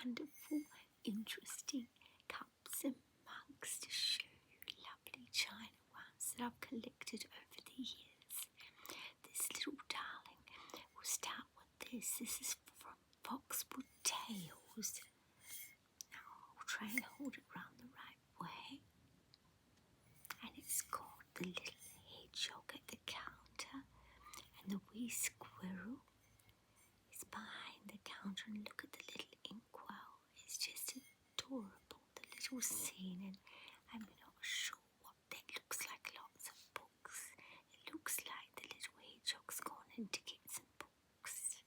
wonderful, interesting cups and mugs to show you, lovely china ones that I've collected over the years. This little darling, we'll start with this. This is from Foxwood Tales. Now I'll try and hold it round the right way. And it's got the little hedgehog at the counter, and the wee squirrel is behind the counter, and look at the little inkwell. It's just adorable, the little scene, and I'm not sure what that looks like. Lots of books. It looks like the little hedgehog's gone in to get some books.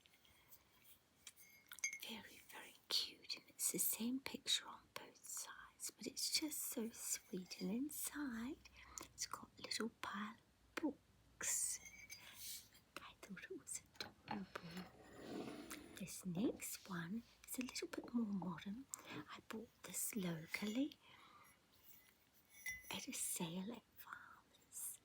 Very, very cute, and it's the same picture on both sides, but it's just so sweet. And inside it's got a little pile of books. I thought it was adorable. This next one is a little bit more modern. I bought this locally at a sale at Farmers,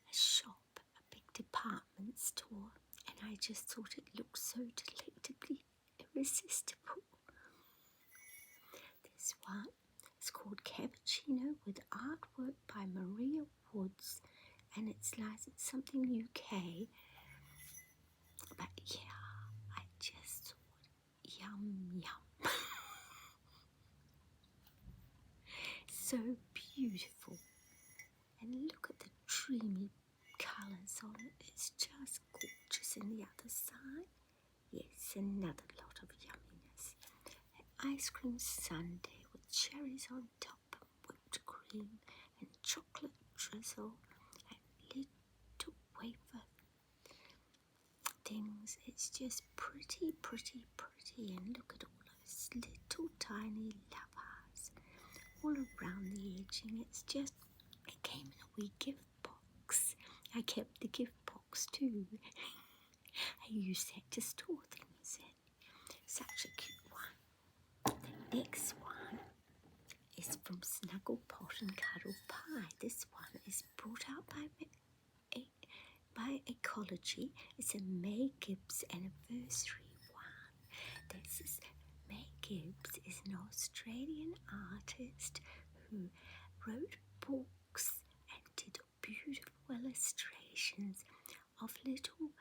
a shop, a big department store, and I just thought it looked so delectably irresistible. This one is called Cappuccino with artwork by Maria Woods, and it's licensed something UK. But yeah, I just thought, yum, yum. So beautiful. And look at the dreamy colours on it. It's just gorgeous. And the other side, yes, another lot of yumminess. An ice cream sundae with cherries on top and whipped cream and chocolate drizzle and little wafer things. It's just pretty, pretty, pretty. And look at all those little tiny love hearts all around the edging. It's just, it came in a wee gift box. I kept the gift box too. I used that to store things in. Such a cute one. The next one is from Snuggle Pot and Cuddle Pie. This one is brought out by Ecology. It's a May Gibbs anniversary one. This is May Gibbs is an Australian artist who wrote books and did beautiful illustrations of little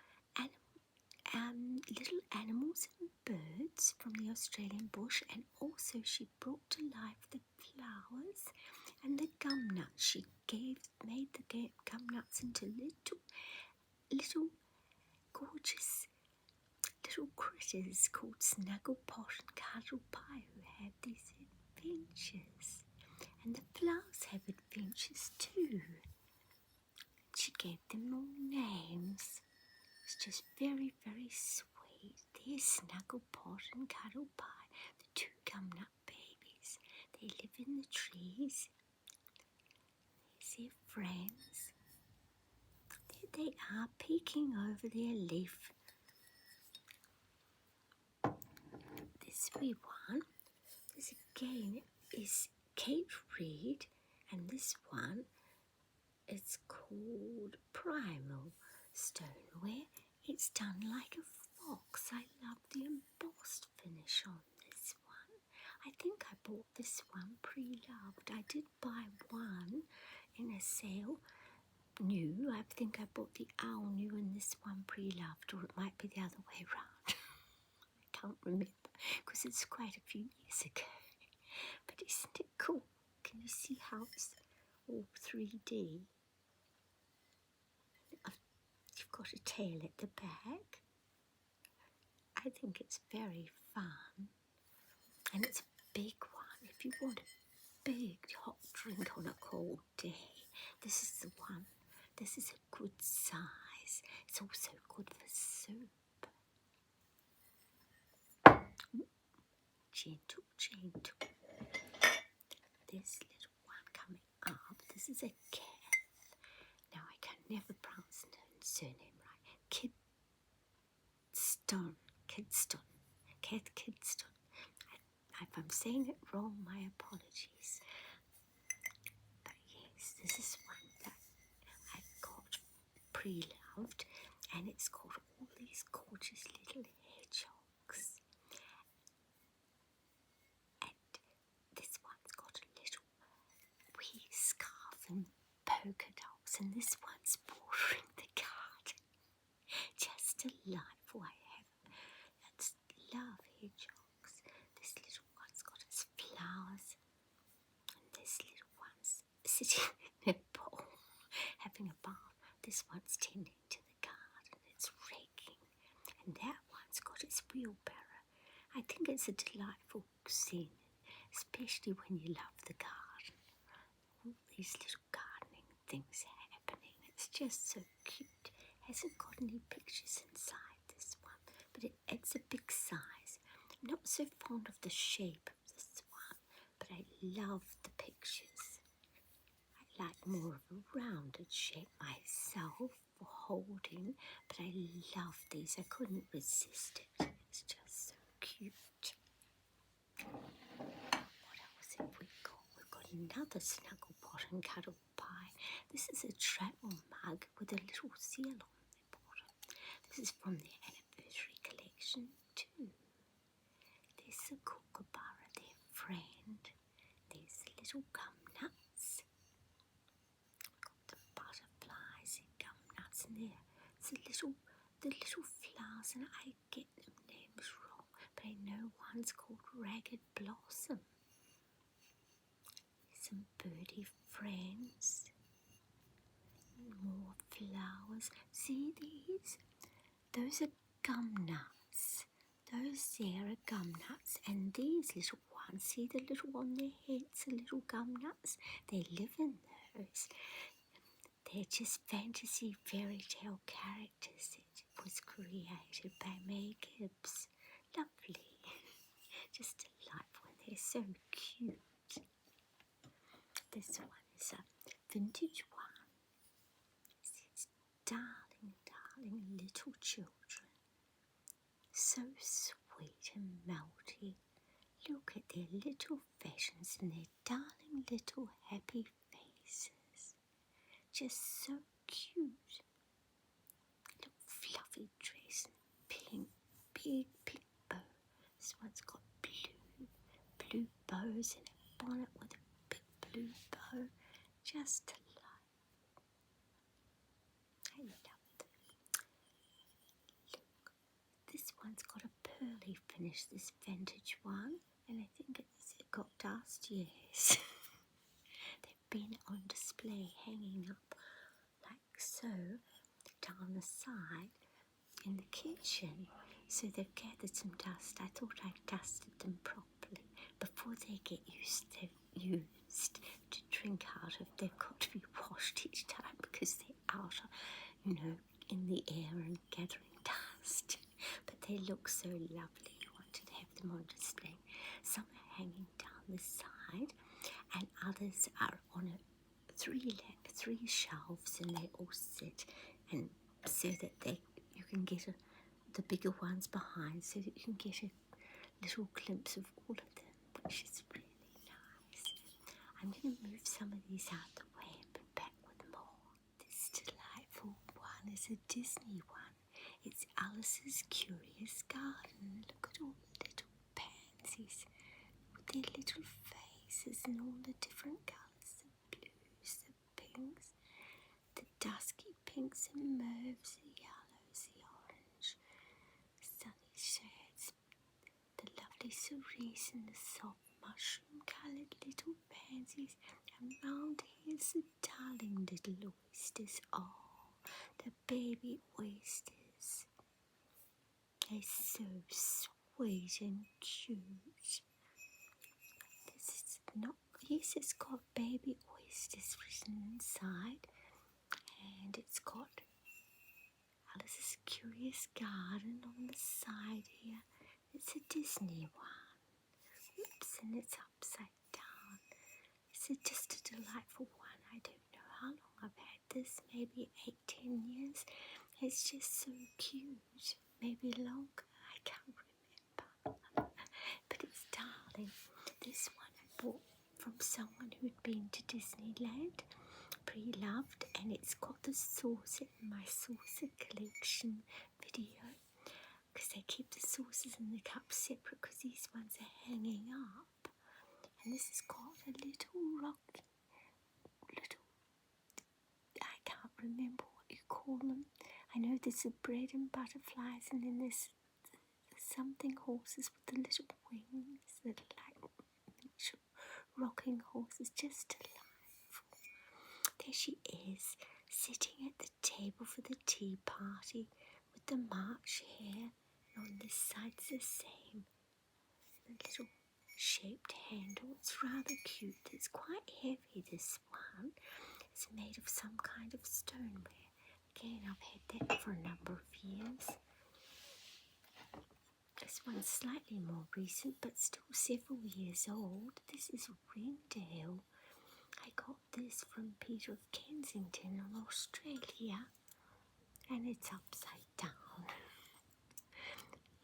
animals and birds from the Australian bush, and also she brought to life the flowers and the gum nuts. She made the gum nuts into little gorgeous little critters called Snuggle Pot and Cuddle Pie, who have these adventures. And the flowers have adventures too. She gave them all names. It's just very, very sweet. There's Snuggle Pot and Cuddle Pie, the two gumnut babies. They live in the trees. There's their friends. There they are, peeking over their leaf. This wee one, this again is Kate Reed, and this one is called Primal Stoneware. It's done like a fox. I love the embossed finish on this one. I think I bought this one pre-loved. I did buy one in a sale new. I think I bought the owl new and this one pre-loved, or it might be the other way round. I can't remember because it's quite a few years ago. But isn't it cool? Can you see how it's all 3D? You've got a tail at the back. I think it's very fun. And it's a big one. If you want a big hot drink on a cold day, this is the one. This is a good size. It's also good for soup. Gentle, gentle. This little one coming up. This is a cat. Now I can never pronounce the surname right. Kidston. If I'm saying it wrong, my apologies. But yes, this is one that I got pre-loved, and it's got all these gorgeous little hedgehogs. its wheelbarrow. I think it's a delightful scene, especially when you love the garden. All these little gardening things happening. It's just so cute. Hasn't got any pictures inside this one, but it's a big size. I'm not so fond of the shape of this one, but I love the pictures. I like more of a rounded shape myself for holding, but I love these. I couldn't resist it. It's just so cute. What else have we got? We've got another snuggle pot and cuddle pie. This is a travel mug with a little seal on the bottom. This is from the anniversary collection too. There's a kookaburra, their friend. There's the little gum nuts. Got the butterflies and gum nuts in there. It's the little flowers, and I get them names wrong, but I know one's called Ragged Blossom. Some birdie friends. More flowers. See these? Those are gum nuts. Those there are gum nuts, and these little ones, see the little on their heads, the little gum nuts? They live in those. They're just fantasy fairy tale characters. It was created by May Gibbs. Lovely. Just delightful, and they're so cute. This one is a vintage one. It's darling, darling little children. So sweet and melty. Look at their little fashions and their darling little happy faces. Just so cute. Little fluffy dress, pink, big bow. This one's got blue bows and a bonnet with a big blue bow. Just delightful. I love them. Look, this one's got a pearly finish, this vintage one, and I think it got dust, yes. They've been on display, hanging up like so down the side in the kitchen. So they've gathered some dust. I thought I dusted them properly before they get used to drink out of. They've got to be washed each time because they're out, in the air and gathering dust. But they look so lovely. I wanted to have them on display. Some are hanging down the side, and others are on three shelves, and they all sit, and so that you can get the bigger ones behind, so that you can get a little glimpse of all of them, which is really nice. I'm going to move some of these out the way and be back with more. This delightful one is a Disney one. It's Alice's Curious Garden. Look at all the little pansies with their little faces and all the different colours, the blues, the pinks, the dusky pinks and mauves, the yellows, the orange, sunny shades, the lovely cerise and the soft mushroom coloured little pansies, and round here's the darling little oysters. Oh, the baby oysters. They're so sweet and cute. This is not, yes, it's got baby oysters written inside, and it's got Alice's Curious Garden on the side here. It's a Disney one. Oops, and it's upside down. It's just a delightful one. I don't know how long I've had this, maybe 8-10 years. It's just so cute. Maybe longer, I can't remember. But it's darling. This one I bought from someone who'd been to Disneyland. Pre-loved, and it's got the saucer in my saucer collection video, because they keep the saucers and the cups separate because these ones are hanging up. And this has got a little I can't remember what you call them. I know there's the bread and butterflies, and then there's something horses with the little wings that are like little rocking horses. Just delightful. There she is, sitting at the table for the tea party with the March hare. On this side it's the same. A little shaped handle. It's rather cute. It's quite heavy, this one. It's made of some kind of stoneware. Again, I've had that for a number of years. This one's slightly more recent, but still several years old. This is Rendale. I got this from Peter of Kensington in Australia, and it's upside down.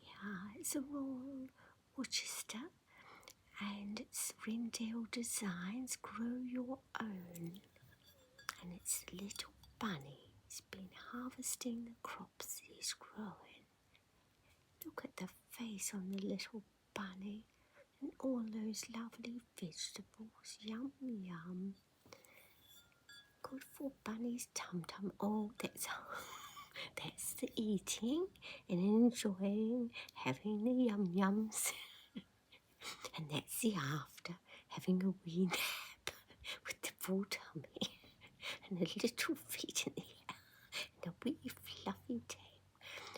Yeah, it's a Royal Worcester, and it's Rendale Designs Grow Your Own. And it's a little bunny. He's been harvesting the crops he's growing. Look at the face on the little bunny and all those lovely vegetables. Yum, yum. Good for bunny's tum-tum. Oh, that's the eating and enjoying, having the yum-yums. And that's the after, having a wee nap with the full tummy and the little feet in the air and a wee fluffy tail.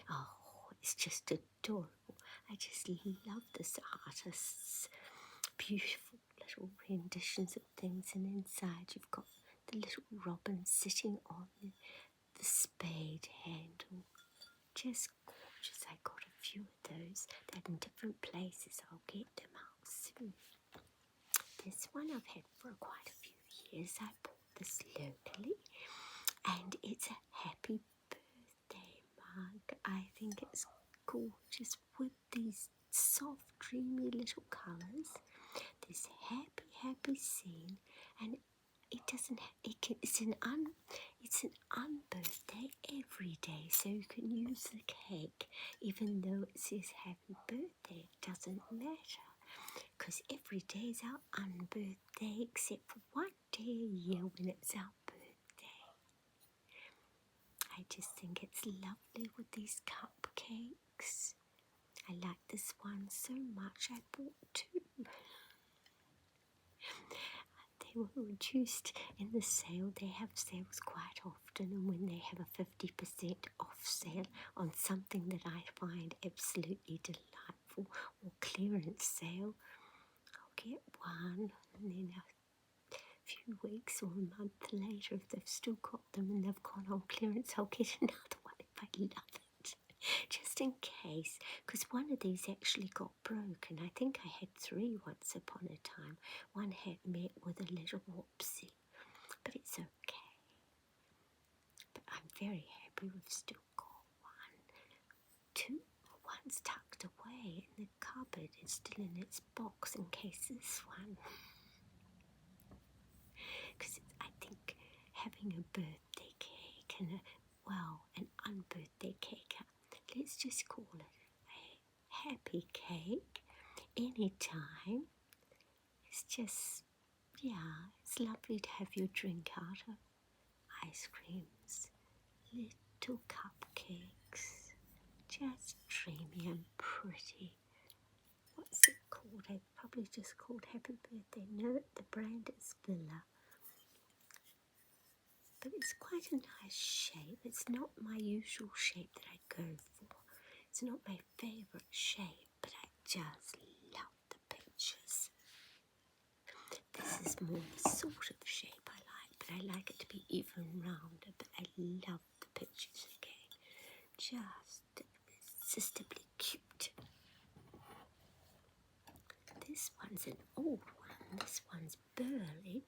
Oh, it's just adorable. I just love this artist's beautiful little renditions of things, and inside you've got the little robin sitting on the spade handle. Just gorgeous. I got a few of those. They're in different places. I'll get them out soon. This one I've had for quite a few years. I bought this locally, and it's a happy birthday mug. I think it's gorgeous with these soft, dreamy little colours. This happy scene, and it's an unbirthday every day, so you can use the cake even though it says happy birthday. It doesn't matter, because every day is our unbirthday except for one day a year when it's our birthday. I just think it's lovely with these cupcakes. I like this one so much I bought two. They were reduced in the sale. They have sales quite often, and when they have a 50% off sale on something that I find absolutely delightful, or clearance sale, I'll get one, and then a few weeks or a month later, if they've still got them and they've gone on clearance, I'll get another one if I love it, just in case, because one of these actually got broken. I think I had three once upon a time. One had met with a little whoopsie, but it's okay. But I'm very happy we've still got one. Two, one's tucked away in the cupboard. It's still in its box in case this one. Because I think having a birthday cake and an unbirthday cake, let's just call it a happy cake anytime. It's just, it's lovely to have your drink out of ice creams, little cupcakes, just dreamy and pretty. What's it called? I probably just called Happy Birthday. No, the brand is Villa. But it's quite a nice shape. It's not my usual shape that I go for. It's not my favourite shape, but I just love the pictures. This is more the sort of shape I like, but I like it to be even rounder, but I love the pictures again. Just irresistibly cute. This one's an old one. This one's Burley,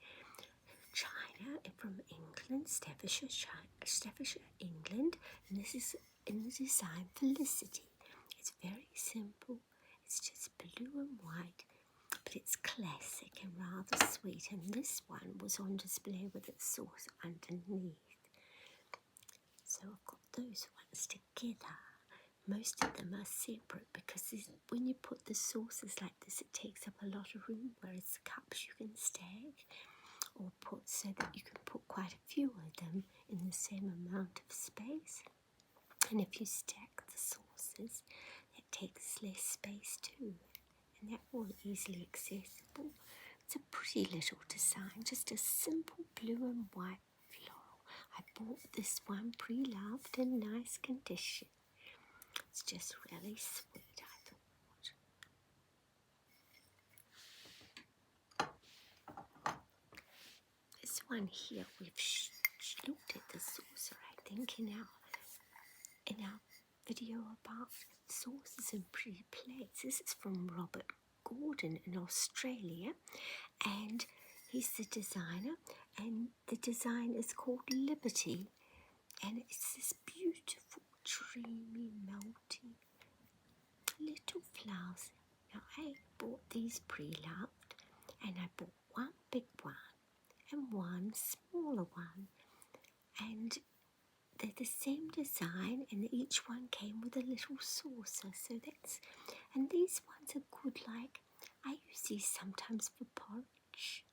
China, from England, Staffordshire, England, and this is in the design Felicity. It's very simple. It's just blue and white, but it's classic and rather sweet. And this one was on display with its sauce underneath. So I've got those ones together. Most of them are separate because when you put the sauces like this, it takes up a lot of room, whereas the cups you can stack or put so that you can put quite a few of them in the same amount of space. And if you stack the sauces, it takes less space too, and they're all easily accessible. It's a pretty little design, just a simple blue and white floral. I bought this one pre-loved in nice condition. It's just really sweet, I thought. This one here, we've looked at the saucer, I think, in our video about saucers and pretty plates. This is from Robert Gordon in Australia, and he's the designer, and the design is called Liberty, and it's this beautiful, dreamy, melty little flowers. Now I bought these pre-loved, and I bought one big one and one smaller one, and they're the same design, and each one came with a little saucer. So and these ones are good, like I use these sometimes for porridge.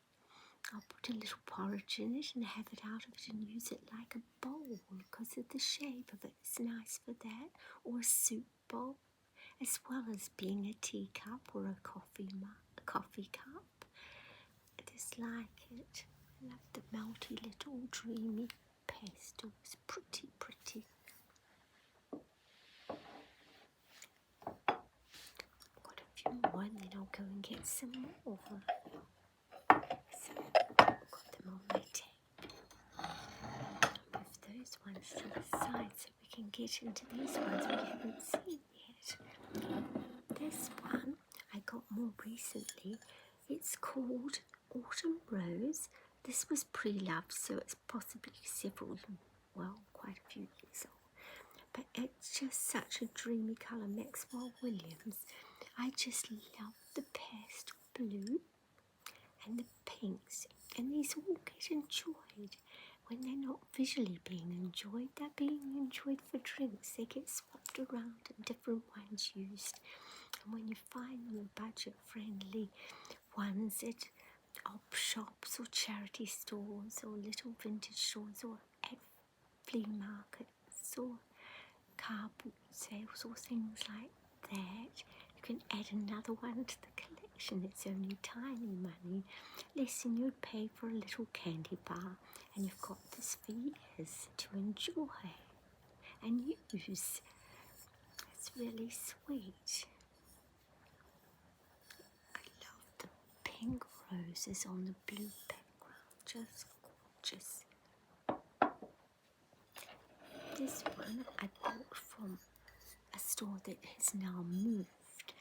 I'll put a little porridge in it and have it out of it and use it like a bowl because of the shape of it. It's nice for that, or a soup bowl, as well as being a teacup or a coffee cup. I just like it. I love the melty little dreamy pastels. Pretty, pretty. I've got a few more and then I'll go and get some more. So I've got them on my table. Move those ones to the side so we can get into these ones we haven't seen yet. This one I got more recently. It's called Autumn Rose. This was pre-loved, so it's possibly quite a few years old. But it's just such a dreamy colour. Maxwell Williams. I just love the pastel blue and the pinks. And these all get enjoyed. When they're not visually being enjoyed, they're being enjoyed for drinks. They get swapped around and different ones used. And when you find them budget-friendly ones at op shops or charity stores or little vintage stores or at flea markets or car boot sales or things like that, you can add another one to the collection. It's only tiny money, less than you'd pay for a little candy bar, and you've got this for years to enjoy and use. It's really sweet. I love the pink roses on the blue background, just gorgeous. This one I bought from a store that has now moved,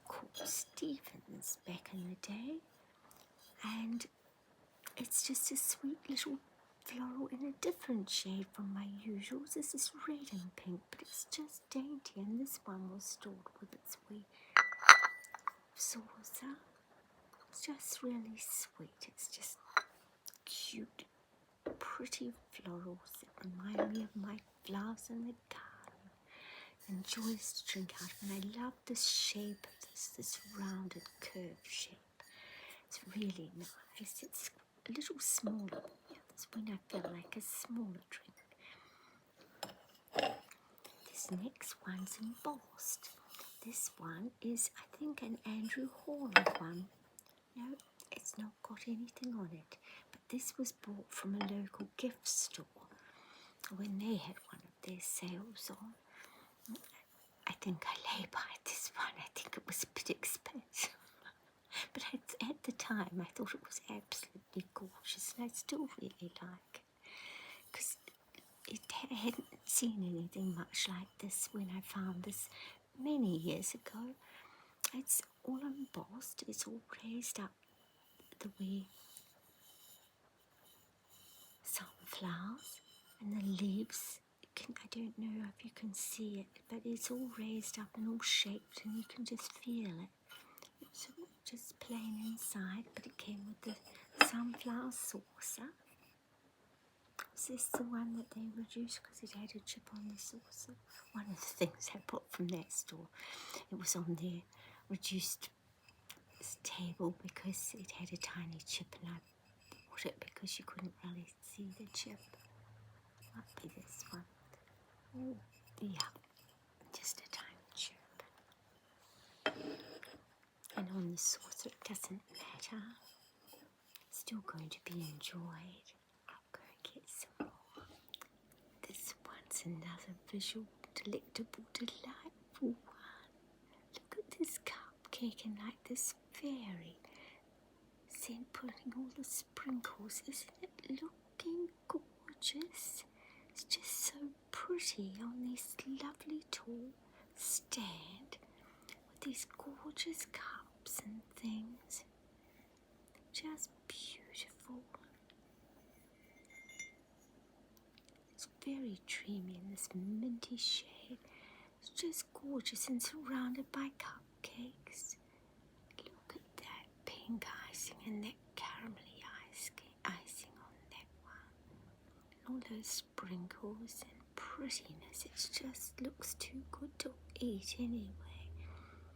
called Stevens back in the day, and it's just a sweet little floral in a different shade from my usuals. This is red and pink, but it's just dainty, and this one was stored with its wee saucer. It's just really sweet. It's just cute, pretty florals that remind me of my flowers in the garden. And joys to drink out of. And I love this shape of this rounded curved shape. It's really nice. It's a little smaller. Yeah, that's when I feel like a smaller drink. This next one's embossed. This one is, I think, an Andrew Horner one. No, it's not got anything on it. But this was bought from a local gift store when they had one of their sales on. I think I lay by this one. I think it was a bit expensive. But at the time, I thought it was absolutely gorgeous, and I still really like it. Because I hadn't seen anything much like this when I found this many years ago. It's all embossed. It's all raised up the way sunflowers, and the leaves. I don't know if you can see it, but it's all raised up and all shaped, and you can just feel it. It's just plain inside, but it came with the sunflower saucer. Was this the one that they reduced because it had a chip on the saucer? One of the things I bought from that store. It was on their reduced table because it had a tiny chip, and I bought it because you couldn't really see the chip. Might be this one. Oh, yeah, just a tiny chip. And on the saucer, it doesn't matter. It's still going to be enjoyed. I'll go and get some more. This one's another visual delectable, delightful one. Look at this cupcake and like this fairy scent putting all the sprinkles. Isn't it looking gorgeous? It's just so pretty on this lovely tall stand with these gorgeous cups and things. Just beautiful. It's very dreamy in this minty shade. It's just gorgeous and surrounded by cupcakes. Look at that pink icing and that caramelly icing on that one. All those sprinkles and prettiness. It just looks too good to eat anyway.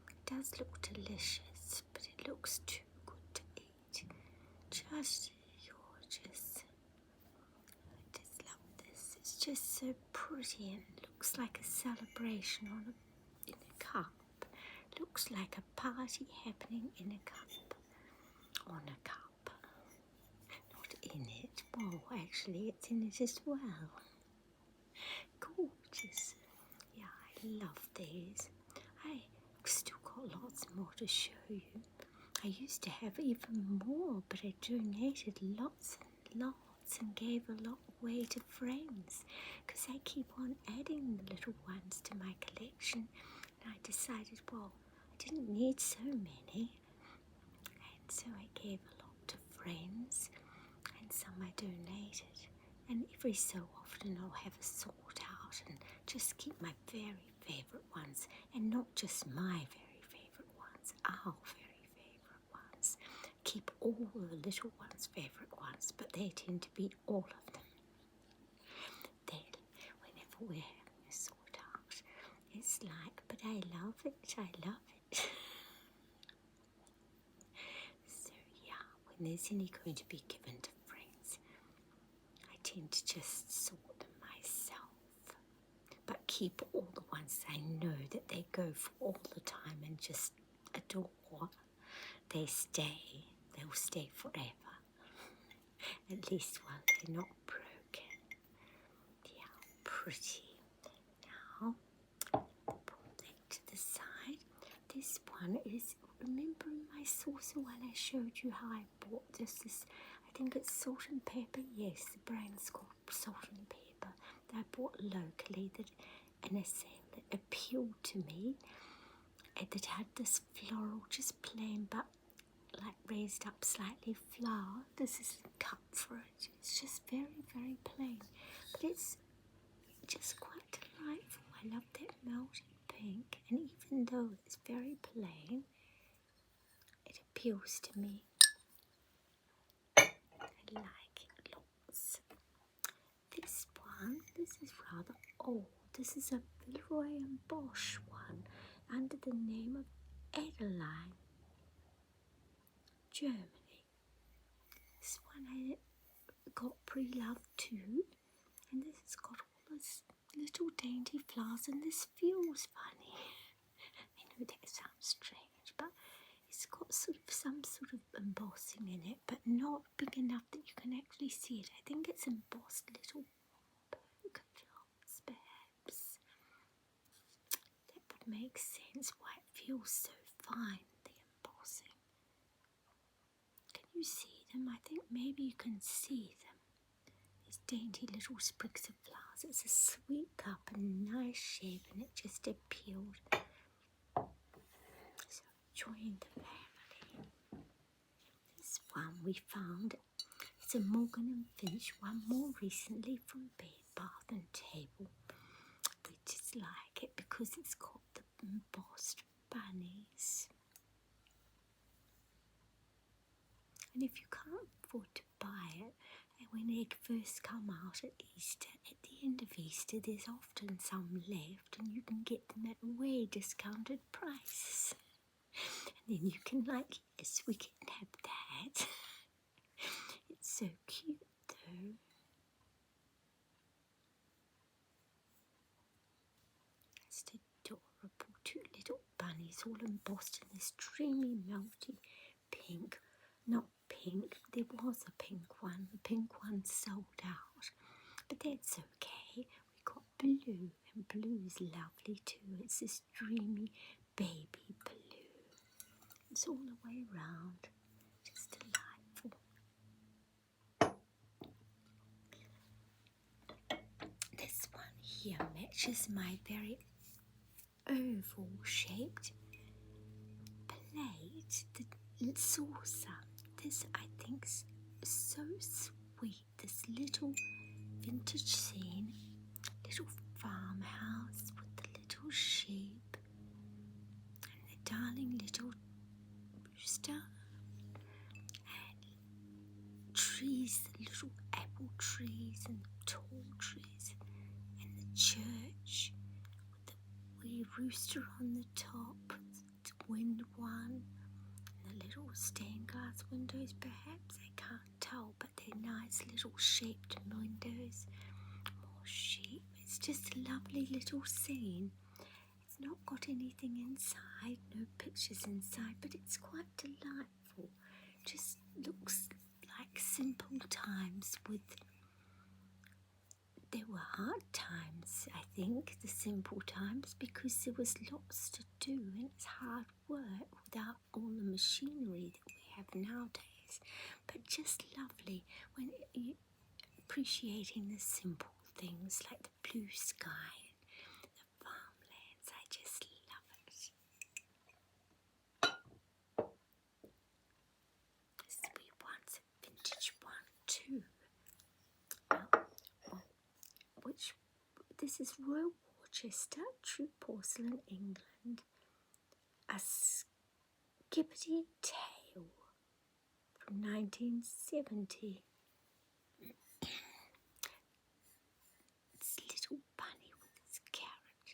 It does look delicious, but it looks too good to eat. Just gorgeous. I just love this. It's just so pretty and it looks like a celebration in a cup. Looks like a party happening in a cup. On a cup. Not in it. Well, actually, it's in it as well. Gorgeous. Yeah, I love these. I still got lots more to show you. I used to have even more, but I donated lots and lots and gave a lot away to friends because I keep on adding the little ones to my collection. And I decided, well, I didn't need so many. And so I gave a lot to friends and some I donated. And every so often I'll have a sort out and just keep my very favourite ones, and not just my very favourite ones, our very favourite ones. Keep all the little ones' favourite ones, but they tend to be all of them. Then, whenever we're having a sort out, it's like, but I love it, I love it. So yeah, when there's any going to be given to friends, I tend to just sort them myself, but keep all the ones I know that they go for all the time and just adore. They'll stay forever, at least while they're not broken. Yeah, pretty. Now, put that to the side. This one is, remember in my saucer one I showed you how I bought this, I think it's salt and pepper. Yes, the brand's called Salt and Pepper. That I bought locally in a sale that appealed to me. That had this floral, just plain, but like raised up slightly flower. This is the cup for it. It's just very, very plain, but it's just quite delightful. I love that melted pink, and even though it's very plain, it appeals to me. I like it lots. This one, this is rather old. This is a Leroy and Bosch one under the name of Adeline, Germany. This one I got pre-loved too, and this has got all this little dainty flowers, and this feels funny. I know that sounds strange, but it's got some sort of embossing in it, but not big enough that you can actually see it. I think it's embossed little polka dots, perhaps. That would make sense why it feels so fine, the embossing. Can you see them? I think maybe you can see them. These dainty little sprigs of flowers. It's a sweet cup and nice shape, and it just appealed. So join the family. This one we found. It's a Morgan and Finch one more recently from Bed Bath and Table. We just like it because it's got the embossed bunnies. And if you can't afford to buy it, and when they first come out at Easter, at the end of Easter, there's often some left, and you can get them at way discounted prices. And then you can yes, we can have that. It's so cute though. Just adorable. Two little bunnies all embossed in this dreamy, melty pink. Not pink, there was a pink one. The pink one sold out, but that's okay. We got blue and And blue is lovely too. It's this dreamy baby blue. It's all the way round. Just delightful. This one here matches my very oval shaped plate, the saucer. This I think's so sweet. This little vintage scene, little farmhouse with the little sheep and the darling little rooster and trees, the little apple trees and tall trees and the church with the wee rooster on the top, the wind one. The little stained glass windows, perhaps, I can't tell, but they're nice little shaped windows. More sheep. It's just a lovely little scene. It's not got anything inside, no pictures inside, but it's quite delightful. Just looks like simple times with... There were hard times, I think, the simple times, because there was lots to do and it's hard work without all the machinery that we have nowadays. But just lovely when you appreciating the simple things like the blue sky and the farmlands. I just love it. This wee one's a vintage one too. This is Royal Worcester, True Porcelain, England. A Skippity Tail from 1970. This little bunny with this carrot.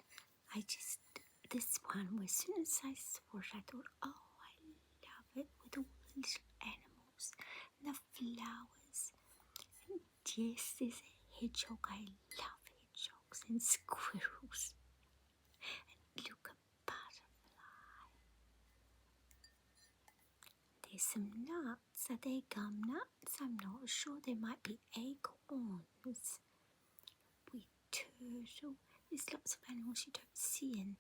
This one, as soon as I saw it, I thought, oh, I love it, with all the little animals and the flowers. And yes, there's a hedgehog. I love hedgehogs and squirrels. And look, a butterfly. There's some nuts. Are they gum nuts? I'm not sure. They might be acorns. Wee turtle. There's lots of animals you don't see in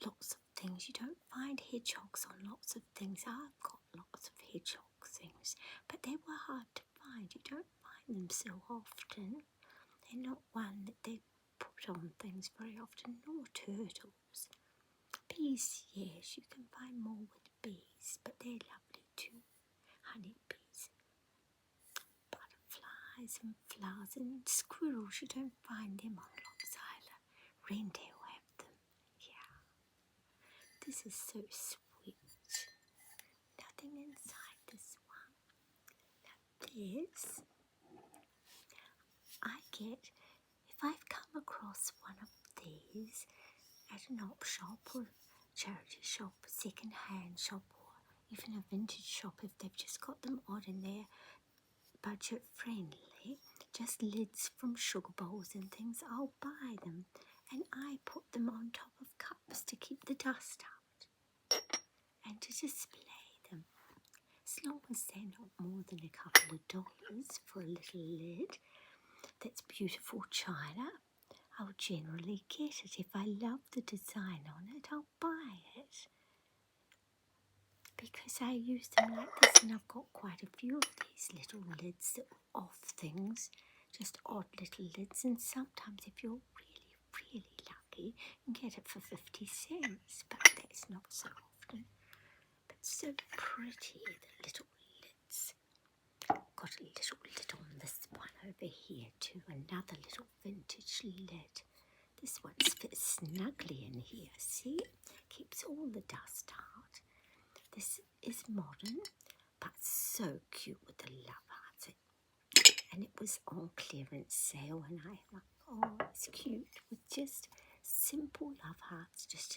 lots of things. You don't find hedgehogs on lots of things. I've got lots of hedgehog things, but they were hard to find. You don't find them so often. They're not one that they put on things very often, nor turtles. Bees, yes, you can find more with bees, but they're lovely too. Honeybees, butterflies and flowers and squirrels. You don't find them on lots either. Reindeer will have them. Yeah. This is so sweet. Nothing inside this one. Now this, I get, if I've come across one of these at an op shop or charity shop, second hand shop, or even a vintage shop, if they've just got them odd and they're budget friendly, just lids from sugar bowls and things, I'll buy them and I put them on top of cups to keep the dust out and to display them. As long as they're not more than a couple of dollars for a little lid that's beautiful china, I'll generally get it. If I love the design on it, I'll buy it. Because I use them like this, and I've got quite a few of these little lids that are off things, just odd little lids, and sometimes if you're really, really lucky, you can get it for 50 cents, but that's not so often. But so pretty, the little lids. Got a little lid on this one over here too, another little vintage lid. This one fits snugly in here, see? Keeps all the dust out. This is modern, but so cute with the love hearts. And it was on clearance sale, and I thought, oh, it's cute with just simple love hearts, just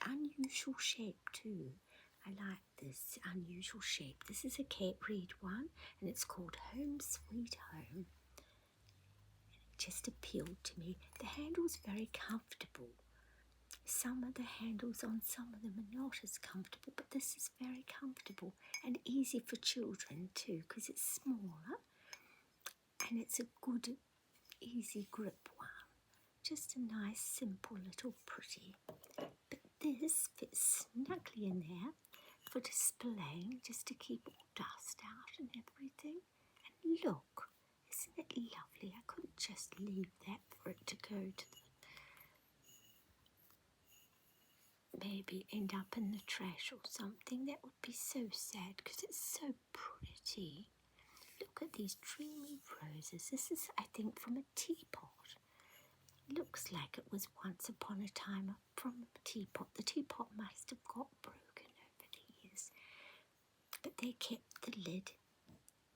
an unusual shape too. I like this unusual shape. This is a Kate Reed one, and it's called Home Sweet Home. It just appealed to me. The handle's very comfortable. Some of the handles on some of them are not as comfortable, but this is very comfortable and easy for children too, because it's smaller and it's a good, easy grip one. Just a nice, simple little pretty. But this fits snugly in there for displaying, just to keep all dust out and everything. And look, isn't it lovely? I couldn't just leave that for it to go to maybe end up in the trash or something. That would be so sad because it's so pretty. Look at these dreamy roses. This is, I think, from a teapot. Looks like it was once upon a time from a teapot. The teapot must have got broken over the years, but they kept the lid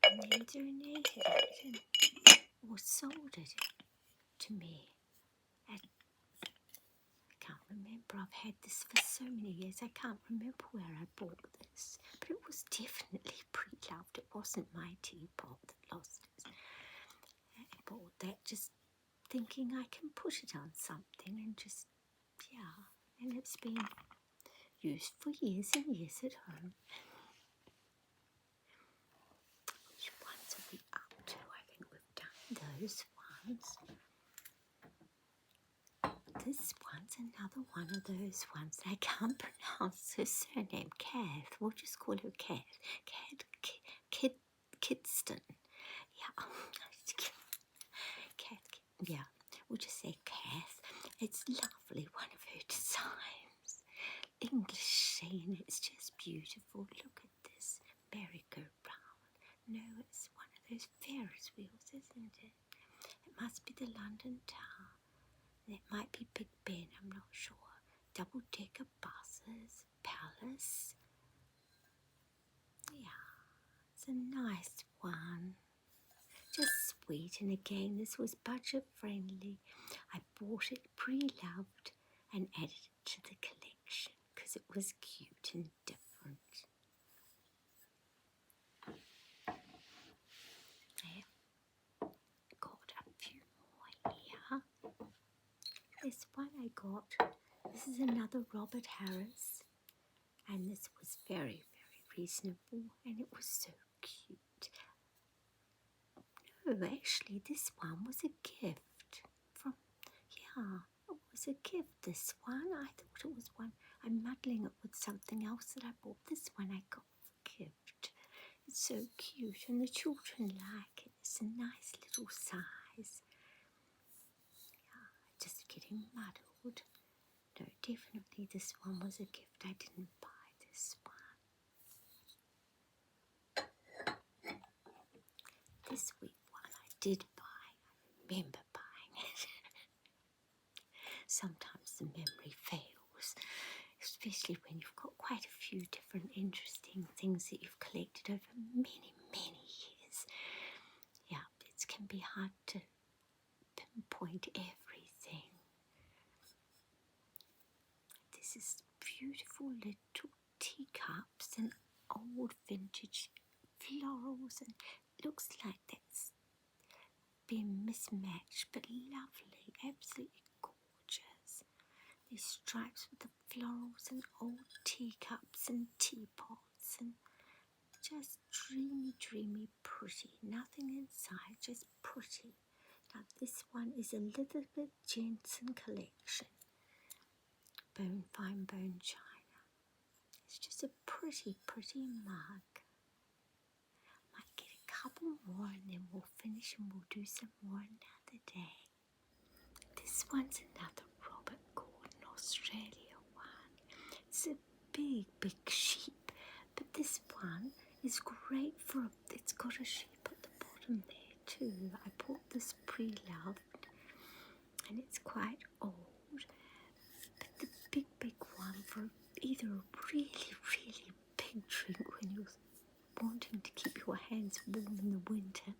and then donated it or sold it to me. I can't remember. I've had this for so many years. I can't remember where I bought this, but it was definitely pre-loved. It wasn't my teapot that lost it. I bought that just thinking I can put it on something and just, yeah, and it's been used for years and years at home. Which ones are we up to? I think we've done those ones. This one's another one of those ones that I can't pronounce her surname. Kath. We'll just call her Kath. Kidston. Yeah. Kath. Yeah. We'll just say Kath. It's lovely. One of her designs. English sheen. It's just beautiful. Look at this merry-go-round. No, it's one of those Ferris wheels, isn't it? It must be the London Tower. It might be Big Ben, I'm not sure. Double-decker buses, palace. Yeah, it's a nice one. Just sweet. And again, this was budget-friendly. I bought it pre-loved and added it to the collection because it was cute and different. There, got a few more here. This one I got. This is another Robert Harris. And this was very, very reasonable, and it was so cute. No, actually, this one was a gift from, yeah, it was a gift, this one. I thought it was one. I'm muddling it with something else that I bought. This one I got for a gift. It's so cute, and the children like it. It's a nice little size. Yeah, just getting muddled. No, definitely this one was a gift. I didn't buy this one. This week one I did buy. I remember buying it. Sometimes the memory fails, especially when you've got quite a few different interesting things that you've collected over many, many years. Yeah, it can be hard to pinpoint everything. This is beautiful little teacups and old vintage florals, and it looks like that's been mismatched, but lovely, absolutely gorgeous. These stripes with the florals and old teacups and teapots, and just dreamy, dreamy pretty. Nothing inside, just pretty. Now this one is a Elizabeth Jensen collection. Fine bone china. It's just a pretty, pretty mug. Might get a couple more and then we'll finish and we'll do some more another day. This one's another Robert Gordon Australia one. It's a big, big sheep, but this one is great for, it's got a sheep at the bottom there too. I bought this pre-loved and it's quite old, but the big, big one for either a really, really big drink when you're wanting to keep your hands warm in the winter and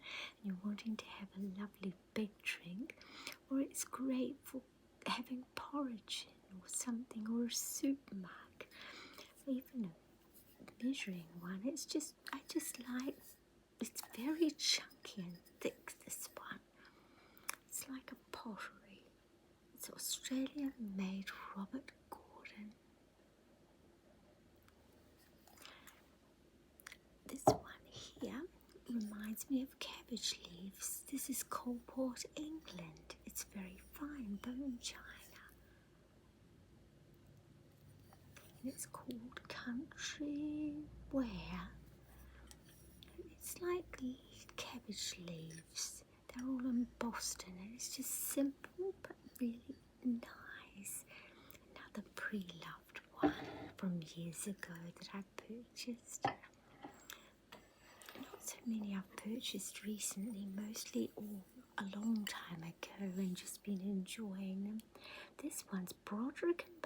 you're wanting to have a lovely big drink, or it's great for having porridge in or something, or a soup mug, or even a measuring one. It's just, I just like, it's very chunky and thick, this one. It's like a pottery. It's Australian made Robert Gordon. This one here reminds me of cabbage leaves. This is Coalport, England. It's it's very fine bone china. And it's called Country Ware. It's like cabbage leaves. They're all embossed and it's just simple but really nice. Another pre-loved one from years ago that I purchased. Not so many I've purchased recently, mostly all a long time ago and just been enjoying them. This one's Broderick and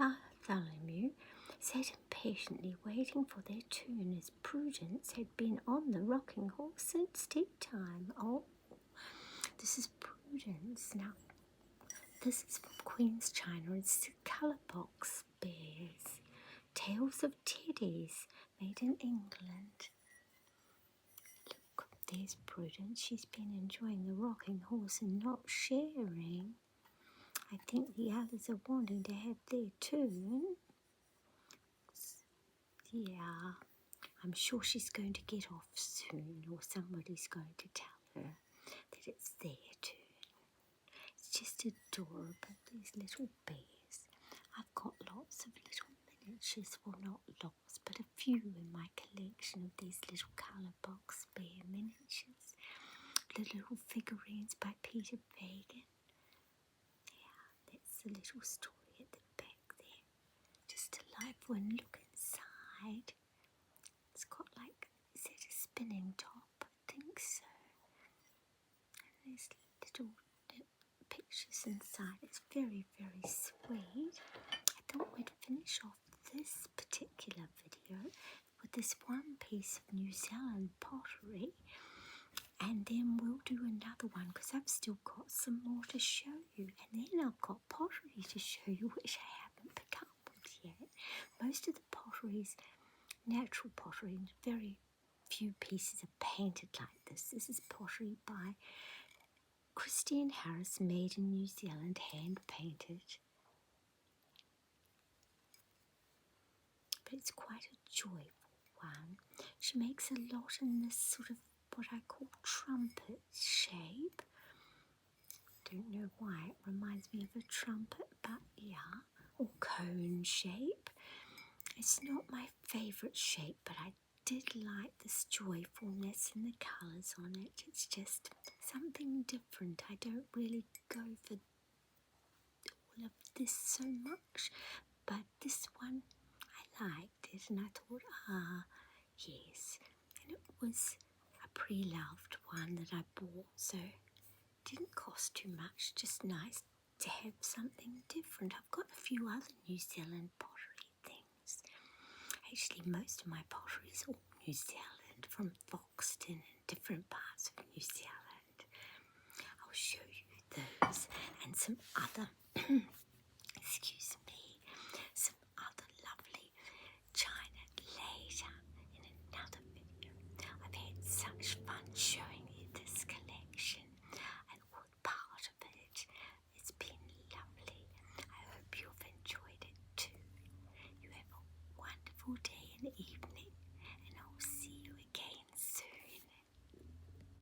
Bartholomew sat impatiently waiting for their turn as Prudence had been on the rocking horse since tea time. Oh, this is Prudence. Now, this is from Queen's China. It's the colour box bears. Tales of Teddies, made in England. Look, there's Prudence. She's been enjoying the rocking horse and not sharing. I think the others are wanting to have their turn. Yeah, I'm sure she's going to get off soon, or somebody's going to tell her that it's their turn. It's just adorable, these little bears. I've got lots of little miniatures, well not lots, but a few in my collection of these little colour box bear miniatures. The little figurines by Peter Fagan. Yeah, that's the little story at the back there. Just a lively one. Look inside. It's got like, is it a spinning top? I think so. And there's little pictures inside. It's very, very sweet. I thought we'd finish off this particular video with this one piece of New Zealand pottery, and then we'll do another one because I've still got some more to show you, and then I've got pottery to show you which I haven't picked up with yet. Most of the pottery's natural pottery, and very few pieces are painted like this. This is pottery by Christine Harris, made in New Zealand, hand painted. But it's quite a joyful one. She makes a lot in this sort of what I call trumpet shape. Don't know why, it reminds me of a trumpet, but yeah, or cone shape. It's not my favourite shape, but I did like this joyfulness in the colours on it. It's just something different. I don't really go for all of this so much, but this one I liked it and I thought, yes. And it was a pre-loved one that I bought, so it didn't cost too much, just nice to have something different. I've got a few other New Zealand pottery things. Actually, most of my pottery is all New Zealand, from Foxton and different parts of New Zealand. I'll show you those and some other, excuse